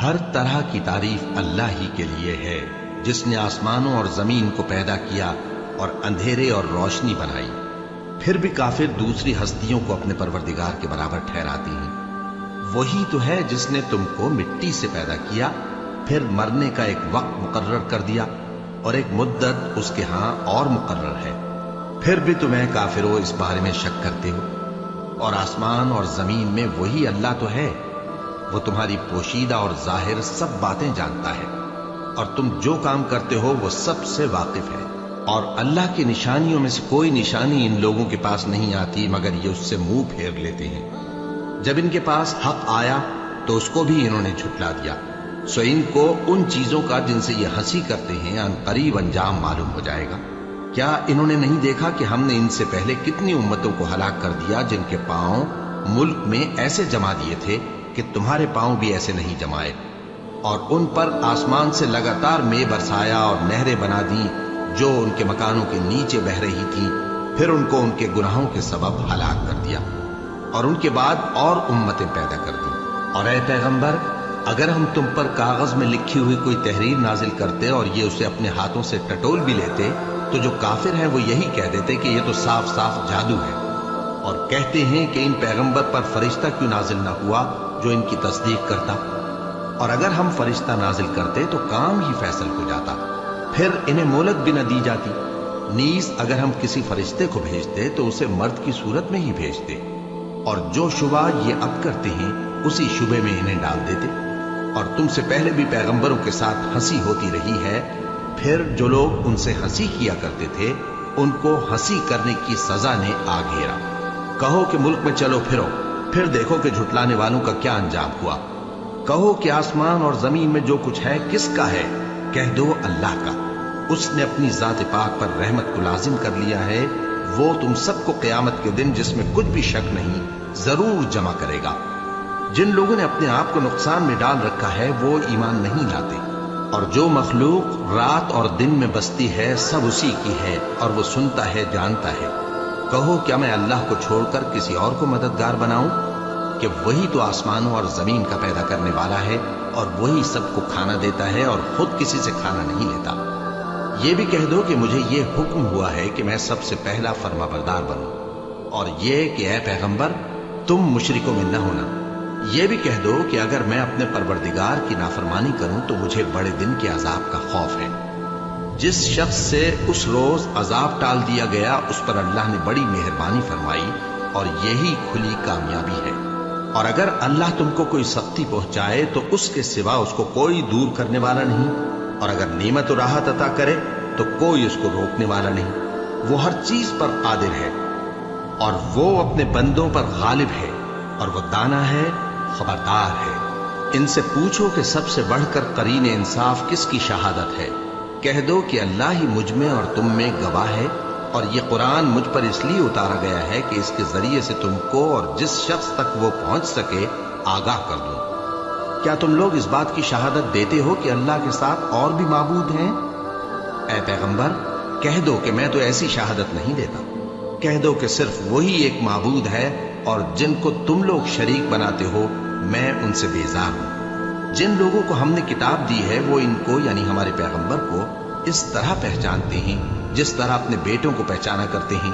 ہر طرح کی تعریف اللہ ہی کے لیے ہے جس نے آسمانوں اور زمین کو پیدا کیا اور اندھیرے اور روشنی بنائی۔ پھر بھی کافر دوسری ہستیوں کو اپنے پروردگار کے برابر ٹھہراتی ہیں۔ وہی تو ہے جس نے تم کو مٹی سے پیدا کیا، پھر مرنے کا ایک وقت مقرر کر دیا اور ایک مدت اس کے ہاں اور مقرر ہے، پھر بھی تمہیں کافروں اس بارے میں شک کرتے ہو۔ اور آسمان اور زمین میں وہی اللہ تو ہے، وہ تمہاری پوشیدہ اور ظاہر سب باتیں جانتا ہے، اور تم جو کام کرتے ہو وہ سب سے واقف ہے۔ اور اللہ کی نشانیوں میں سے کوئی نشانی ان لوگوں کے پاس نہیں آتی مگر یہ اس سے منہ پھیر لیتے ہیں۔ جب ان کے پاس حق آیا تو اس کو بھی انہوں نے جھٹلا دیا، سو ان کو ان چیزوں کا جن سے یہ ہنسی کرتے ہیں ان قریب انجام معلوم ہو جائے گا۔ کیا انہوں نے نہیں دیکھا کہ ہم نے ان سے پہلے کتنی امتوں کو ہلاک کر دیا جن کے پاؤں ملک میں ایسے جما دیے تھے کہ تمہارے پاؤں بھی ایسے نہیں جمائے، اور ان پر آسمان سے لگاتار مے برسایا اور نہریں بنا دیں جو ان کے مکانوں کے نیچے بہ رہی تھیں، پھر ان کو ان کے گناہوں کے سبب ہلاک کر دیا، اور ان کے بعد اور امتیں پیدا کر دیں۔ اور اے پیغمبر، اگر ہم تم پر کاغذ میں لکھی ہوئی کوئی تحریر نازل کرتے اور یہ اسے اپنے ہاتھوں سے ٹٹول بھی لیتے تو جو کافر ہیں وہ یہی کہہ دیتے کہ یہ تو صاف صاف جادو ہے، اور کہتے ہیں کہ ان پیغمبر پر فرشتہ کیوں نازل نہ ہوا جو ان کی تصدیق کرتا، اور اگر ہم فرشتہ نازل کرتے تو کام ہی فیصل ہو جاتا، پھر انہیں مہلت بھی نہ دی جاتی۔ نیز اگر ہم کسی فرشتے کو بھیجتے تو اسے مرد کی صورت میں ہی بھیجتے، اور جو شبہ یہ اب کرتے ہیں اسی شبے میں انہیں ڈال دیتے۔ اور تم سے پہلے بھی پیغمبروں کے ساتھ ہنسی ہوتی رہی ہے، پھر جو لوگ ان سے ہنسی کیا کرتے تھے ان کو ہنسی کرنے کی سزا نے آ گھیرا۔ کہو کہ ملک میں چلو پھرو، پھر دیکھو کہ جھٹلانے والوں کا کیا انجام ہوا۔ کہو کہ آسمان اور زمین میں جو کچھ ہے کس کا ہے؟ کہہ دو اللہ کا۔ اس نے اپنی ذات پاک پر رحمت کو لازم کر لیا ہے، وہ تم سب کو قیامت کے دن جس میں کچھ بھی شک نہیں ضرور جمع کرے گا۔ جن لوگوں نے اپنے آپ کو نقصان میں ڈال رکھا ہے وہ ایمان نہیں لاتے، اور جو مخلوق رات اور دن میں بستی ہے سب اسی کی ہے، اور وہ سنتا ہے جانتا ہے۔ کہو کیا میں اللہ کو چھوڑ کر کسی اور کو مددگار بناؤں کہ وہی تو آسمانوں اور زمین کا پیدا کرنے والا ہے، اور وہی سب کو کھانا دیتا ہے اور خود کسی سے کھانا نہیں لیتا۔ یہ بھی کہہ دو کہ مجھے یہ حکم ہوا ہے کہ میں سب سے پہلا فرما بردار بنوں، اور یہ کہ اے پیغمبر تم مشرکوں میں نہ ہونا۔ یہ بھی کہہ دو کہ اگر میں اپنے پروردگار کی نافرمانی کروں تو مجھے بڑے دن کے عذاب کا خوف ہے۔ جس شخص سے اس روز عذاب ٹال دیا گیا اس پر اللہ نے بڑی مہربانی فرمائی، اور یہی کھلی کامیابی ہے۔ اور اگر اللہ تم کو کوئی سختی پہنچائے تو اس کے سوا اس کو کوئی دور کرنے والا نہیں، اور اگر نعمت و راحت عطا کرے تو کوئی اس کو روکنے والا نہیں۔ وہ ہر چیز پر قادر ہے، اور وہ اپنے بندوں پر غالب ہے، اور وہ دانا ہے، خبردار ہے۔ ان سے پوچھو کہ سب سے بڑھ کر قرین انصاف کس کی شہادت ہے؟ کہہ دو کہ اللہ ہی مجھ میں اور تم میں گواہ ہے، اور یہ قرآن مجھ پر اس لیے اتارا گیا ہے کہ اس کے ذریعے سے تم کو اور جس شخص تک وہ پہنچ سکے آگاہ کر دوں۔ کیا تم لوگ اس بات کی شہادت دیتے ہو کہ اللہ کے ساتھ اور بھی معبود ہیں؟ اے پیغمبر کہہ دو کہ میں تو ایسی شہادت نہیں دیتا۔ کہہ دو کہ صرف وہی ایک معبود ہے، اور جن کو تم لوگ شریک بناتے ہو میں ان سے بیزار ہوں۔ جن لوگوں کو ہم نے کتاب دی ہے وہ ان کو یعنی ہمارے پیغمبر کو اس طرح پہچانتے ہیں جس طرح اپنے بیٹوں کو پہچانا کرتے ہیں۔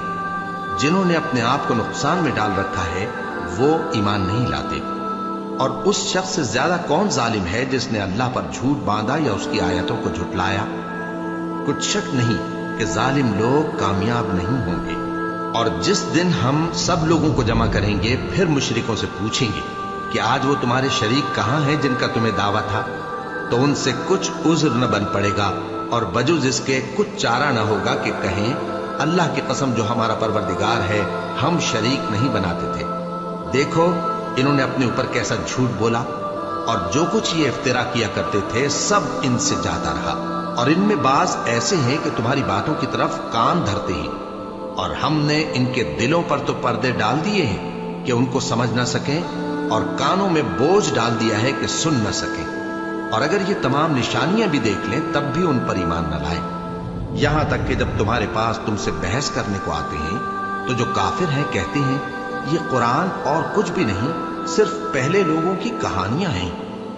جنہوں نے اپنے آپ کو نقصان میں ڈال رکھا ہے وہ ایمان نہیں لاتے۔ اور اس شخص سے زیادہ کون ظالم ہے جس نے اللہ پر جھوٹ باندھا یا اس کی آیتوں کو جھٹلایا؟ کچھ شک نہیں کہ ظالم لوگ کامیاب نہیں ہوں گے۔ اور جس دن ہم سب لوگوں کو جمع کریں گے پھر مشرکوں سے پوچھیں گے کہ آج وہ تمہارے شریک کہاں ہیں جن کا تمہیں دعویٰ تھا، تو ان سے کچھ عذر نہ بن پڑے گا، اور بجز اس کے کچھ چارہ نہ ہوگا کہ کہیں اللہ کی قسم جو ہمارا پروردگار ہے ہم شریک نہیں بناتے تھے۔ دیکھو انہوں نے اپنے اوپر کیسا جھوٹ بولا، اور جو کچھ یہ افترا کیا کرتے تھے سب ان سے جاتا رہا، اور ان میں بعض ایسے ہیں کہ تمہاری باتوں کی طرف کان دھرتے ہیں، اور ہم نے ان کے دلوں پر تو پردے ڈال دیے ہیں کہ ان کو سمجھ نہ سکیں، اور کانوں میں بوجھ ڈال دیا ہے کہ سن نہ سکیں، اور اگر یہ تمام نشانیاں بھی دیکھ لیں تب بھی ان پر ایمان نہ لائیں۔ یہاں تک کہ جب تمہارے پاس تم سے بحث کرنے کو آتے ہیں تو جو کافر ہیں کہتے ہیں یہ قرآن اور کچھ بھی نہیں، صرف پہلے لوگوں کی کہانیاں ہیں،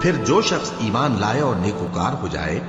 پھر جو شخص ایمان لائے اور نیکوکار ہو جائے